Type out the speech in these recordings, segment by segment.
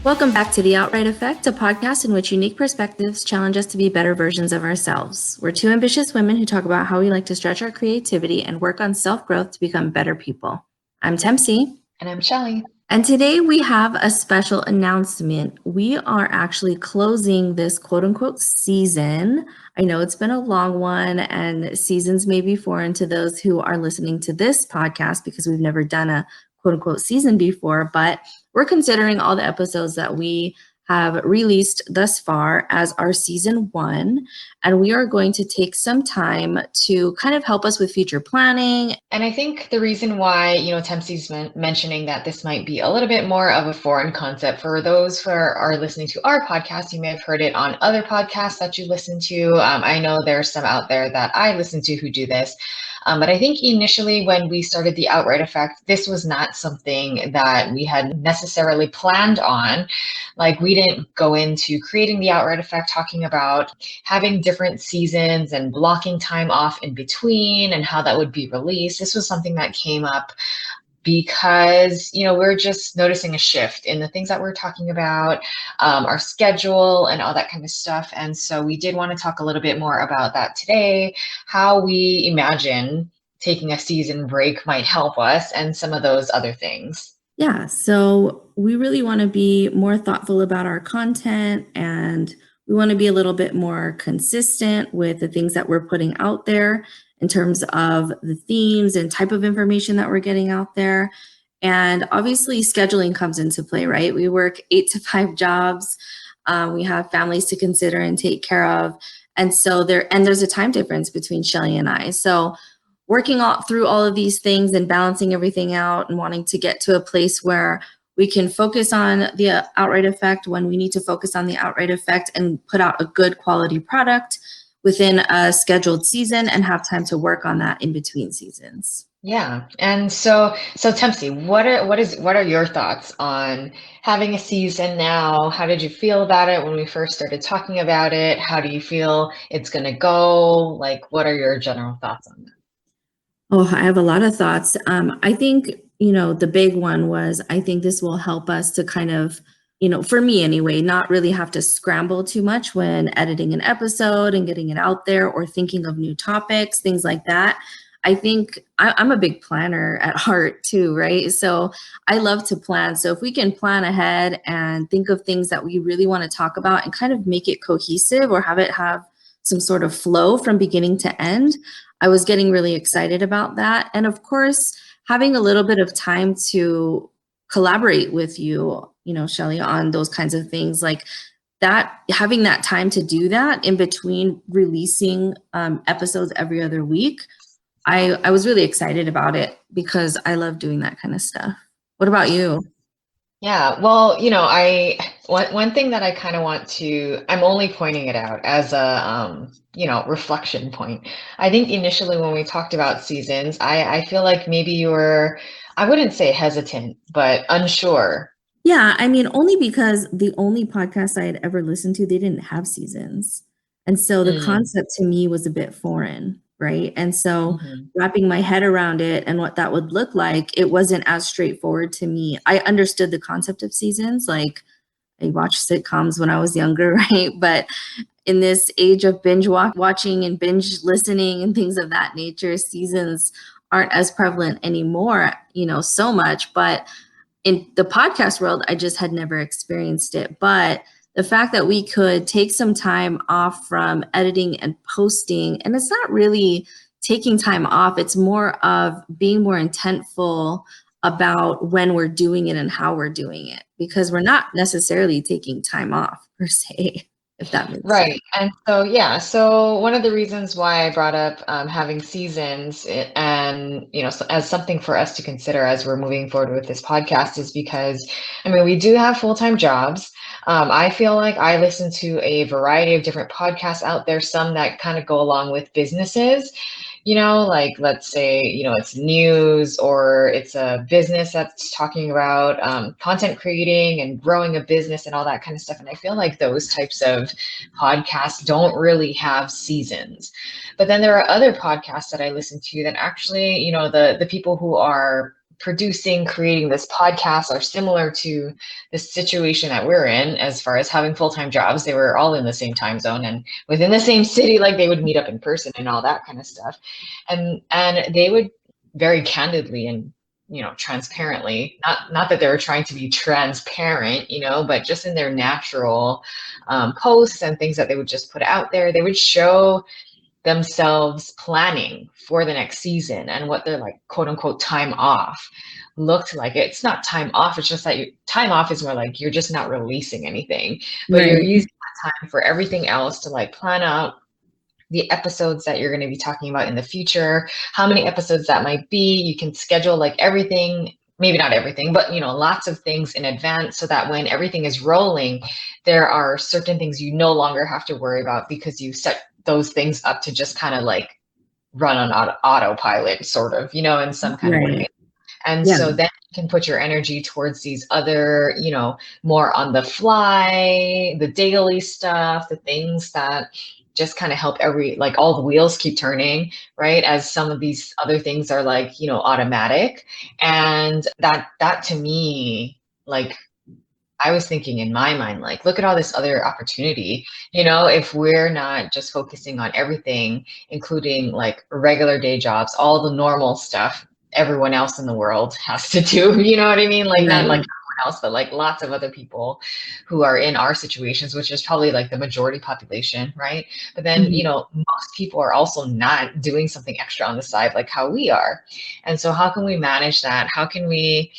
Welcome back to The Outright Effect, a podcast in which unique perspectives challenge us to be better versions of ourselves. We're two ambitious women who talk about how we like to stretch our creativity and work on self-growth to become better people. I'm Tempsy. And I'm Shelly. And today we have a special announcement. We are actually closing this quote unquote season. I know it's been a long one and seasons may be foreign to those who are listening to this podcast because we've never done a quote unquote season before, but we're considering all the episodes that we have released thus far as our season 1, and we are going to take some time to kind of help us with future planning. And I think the reason why, Tempsy's mentioning that this might be a little bit more of a foreign concept for those who are listening to our podcast, you may have heard it on other podcasts that you listen to. I know there's some out there that I listen to who do this. But I think initially when we started the Outright Effect, this was not something that we had necessarily planned on. Like, we didn't go into creating the Outright Effect talking about having different seasons and blocking time off in between and how that would be released. This was something that came up because, we're just noticing a shift in the things that we're talking about, our schedule and all that kind of stuff. And so we did want to talk a little bit more about that today, how we imagine taking a season break might help us and some of those other things. Yeah, so we really want to be more thoughtful about our content, and we want to be a little bit more consistent with the things that we're putting out there in terms of the themes and type of information that we're getting out there. And obviously scheduling comes into play, right? We work 8 to 5 jobs. We have families to consider and take care of. And so there's a time difference between Shelly and I. So working through all of these things and balancing everything out and wanting to get to a place where we can focus on the Outright Effect when we need to focus on the Outright Effect and put out a good quality product within a scheduled season and have time to work on that in between seasons. Yeah. And so Tempsy, what are your thoughts on having a season now? How did you feel about it when we first started talking about it? How do you feel it's going to go? Like, what are your general thoughts on that? Oh, I have a lot of thoughts. I think, the big one was, I think this will help us to kind of, for me anyway, not really have to scramble too much when editing an episode and getting it out there or thinking of new topics, things like that. I think I'm a big planner at heart too, right? So I love to plan. So if we can plan ahead and think of things that we really want to talk about and kind of make it cohesive or have it have some sort of flow from beginning to end, I was getting really excited about that. And of course, having a little bit of time to collaborate with you, Shelly, on those kinds of things like that, having that time to do that in between releasing episodes every other week. I was really excited about it because I love doing that kind of stuff. What about you? Yeah, well, one thing that I kind of I'm only pointing it out as a, reflection point. I think initially when we talked about seasons, I feel like maybe you were, I wouldn't say hesitant, but unsure. Yeah, I mean, only because the only podcast I had ever listened to, they didn't have seasons. And so the concept to me was a bit foreign, right? And so wrapping my head around it and what that would look like, it wasn't as straightforward to me. I understood the concept of seasons, like I watched sitcoms when I was younger, right? But in this age of binge watching and binge listening and things of that nature, seasons aren't as prevalent anymore, so much. But in the podcast world, I just had never experienced it. But the fact that we could take some time off from editing and posting, and it's not really taking time off, it's more of being more intentful about when we're doing it and how we're doing it, because we're not necessarily taking time off per se, if that makes sense. Right. And so, yeah, so one of the reasons why I brought up having seasons and, as something for us to consider as we're moving forward with this podcast is because, we do have full-time jobs. I feel like I listen to a variety of different podcasts out there, some that kind of go along with businesses. Like, let's say, it's news or it's a business that's talking about content creating and growing a business and all that kind of stuff. And I feel like those types of podcasts don't really have seasons. But then there are other podcasts that I listen to that actually, the people who are producing, creating this podcast are similar to the situation that we're in as far as having full-time jobs. They were all in the same time zone and within the same city, like they would meet up in person and all that kind of stuff. And they would very candidly and transparently, not that they were trying to be transparent, but just in their natural posts and things that they would just put out there, they would show themselves planning for the next season and what their like quote unquote time off looked like. It's not time off, it's just that time off is more like you're just not releasing anything, but you're using that time for everything else to like plan out the episodes that you're going to be talking about in the future, how many episodes that might be. You can schedule like everything, maybe not everything, but lots of things in advance so that when everything is rolling, there are certain things you no longer have to worry about because you set those things up to just kind of like run on autopilot sort of, in some kind of way. And so then you can put your energy towards these other, more on the fly, the daily stuff, the things that just kind of help like all the wheels keep turning, right? As some of these other things are like, automatic. And that to me, like, I was thinking in my mind, like, look at all this other opportunity, if we're not just focusing on everything, including like regular day jobs, all the normal stuff everyone else in the world has to do, you know what I mean? Like, not like everyone else, but like lots of other people who are in our situations, which is probably like the majority population, right? But then, most people are also not doing something extra on the side, like how we are. And so how can we manage that? How can we,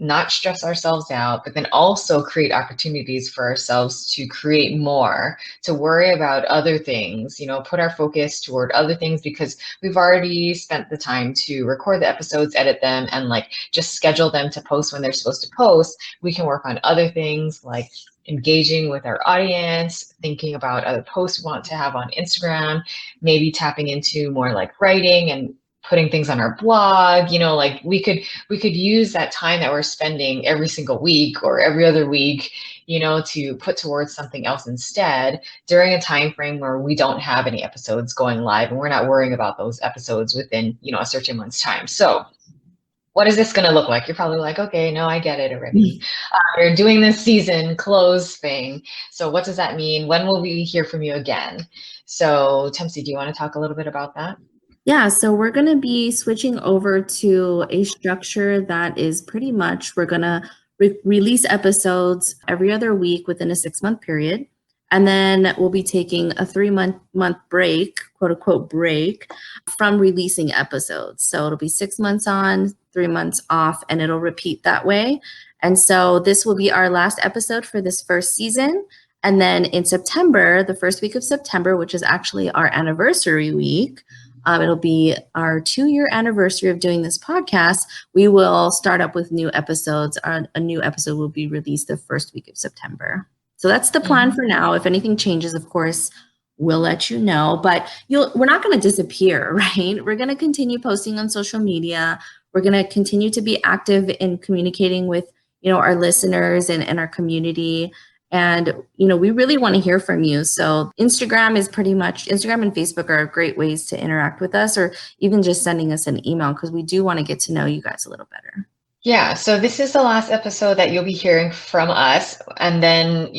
not stress ourselves out, but then also create opportunities for ourselves to create more, to worry about other things, put our focus toward other things because we've already spent the time to record the episodes, edit them, and like just schedule them to post when they're supposed to post. We can work on other things like engaging with our audience, thinking about other posts we want to have on Instagram, maybe tapping into more like writing and putting things on our blog, like we could use that time that we're spending every single week or every other week, to put towards something else instead during a time frame where we don't have any episodes going live and we're not worrying about those episodes within, a certain month's time. So what is this going to look like? You're probably like, okay, no, I get it already. You're doing this season close thing. So what does that mean? When will we hear from you again? So Tempsy, do you want to talk a little bit about that? Yeah, so we're going to be switching over to a structure that is pretty much we're going to release episodes every other week within a 6-month period. And then we'll be taking a 3-month break, quote unquote break, from releasing episodes. So it'll be 6 months on, 3 months off, and it'll repeat that way. And so this will be our last episode for this first season. And then in September, the first week of September, which is actually our anniversary week, it'll be our 2-year anniversary of doing this podcast. We will start up with new episodes. A new episode will be released the first week of September. So that's the plan for now. If anything changes, of course, we'll let you know. But we're not going to disappear, right? We're going to continue posting on social media. We're going to continue to be active in communicating with, our listeners and our community. And, we really want to hear from you. So Instagram and Facebook are great ways to interact with us, or even just sending us an email, because we do want to get to know you guys a little better. Yeah, so this is the last episode that you'll be hearing from us. And then,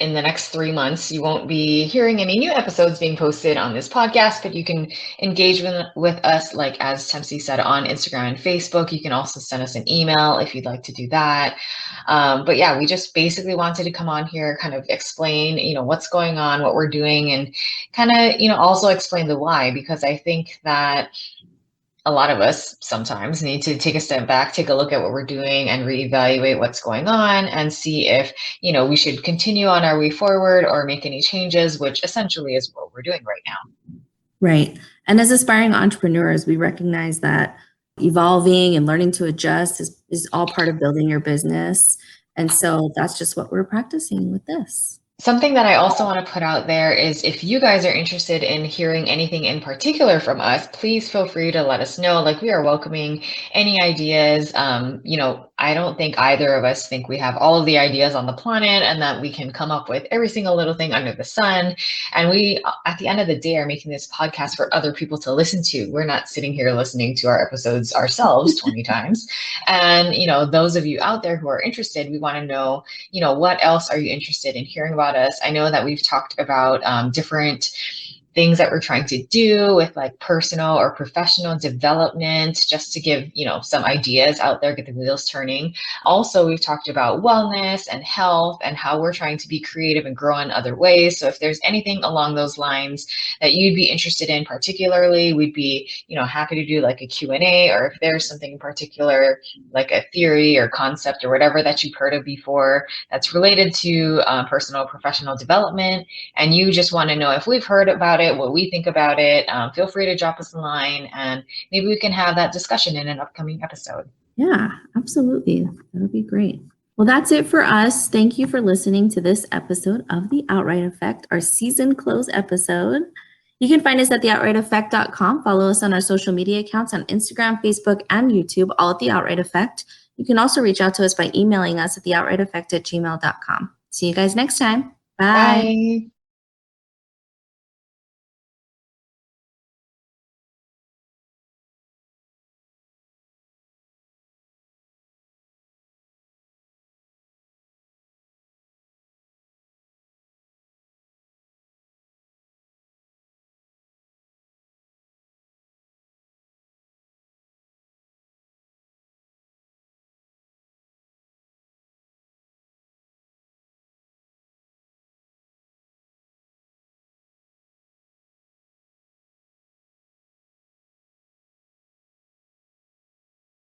in the next 3 months, you won't be hearing any new episodes being posted on this podcast, but you can engage with us, like as Tempsy said, on Instagram and Facebook. You can also send us an email if you'd like to do that. But yeah, we just basically wanted to come on here, kind of explain, what's going on, what we're doing, and kind of, also explain the why, because I think that a lot of us sometimes need to take a step back, take a look at what we're doing and reevaluate what's going on and see if, we should continue on our way forward or make any changes, which essentially is what we're doing right now. Right. And as aspiring entrepreneurs, we recognize that evolving and learning to adjust is all part of building your business. And so that's just what we're practicing with this. Something that I also want to put out there is if you guys are interested in hearing anything in particular from us, please feel free to let us know. Like, we are welcoming any ideas. I don't think either of us think we have all of the ideas on the planet and that we can come up with every single little thing under the sun. And we, at the end of the day, are making this podcast for other people to listen to. We're not sitting here listening to our episodes ourselves 20 times. And, those of you out there who are interested, we want to know, what else are you interested in hearing about us? I know that we've talked about different things that we're trying to do with like personal or professional development, just to give, some ideas out there, get the wheels turning. Also, we've talked about wellness and health and how we're trying to be creative and grow in other ways. So if there's anything along those lines that you'd be interested in particularly, we'd be, happy to do like a Q&A, or if there's something in particular, like a theory or concept or whatever that you've heard of before that's related to personal or professional development, and you just want to know if we've heard about it, what we think about it, feel free to drop us a line and maybe we can have that discussion in an upcoming episode. Yeah, absolutely. That'll be great. Well, that's it for us. Thank you for listening to this episode of The Outright Effect, our season close episode. You can find us at theoutrighteffect.com. Follow us on our social media accounts on Instagram, Facebook, and YouTube, all at The Outright Effect. You can also reach out to us by emailing us at theoutrighteffect@gmail.com. See you guys next time. Bye. Bye.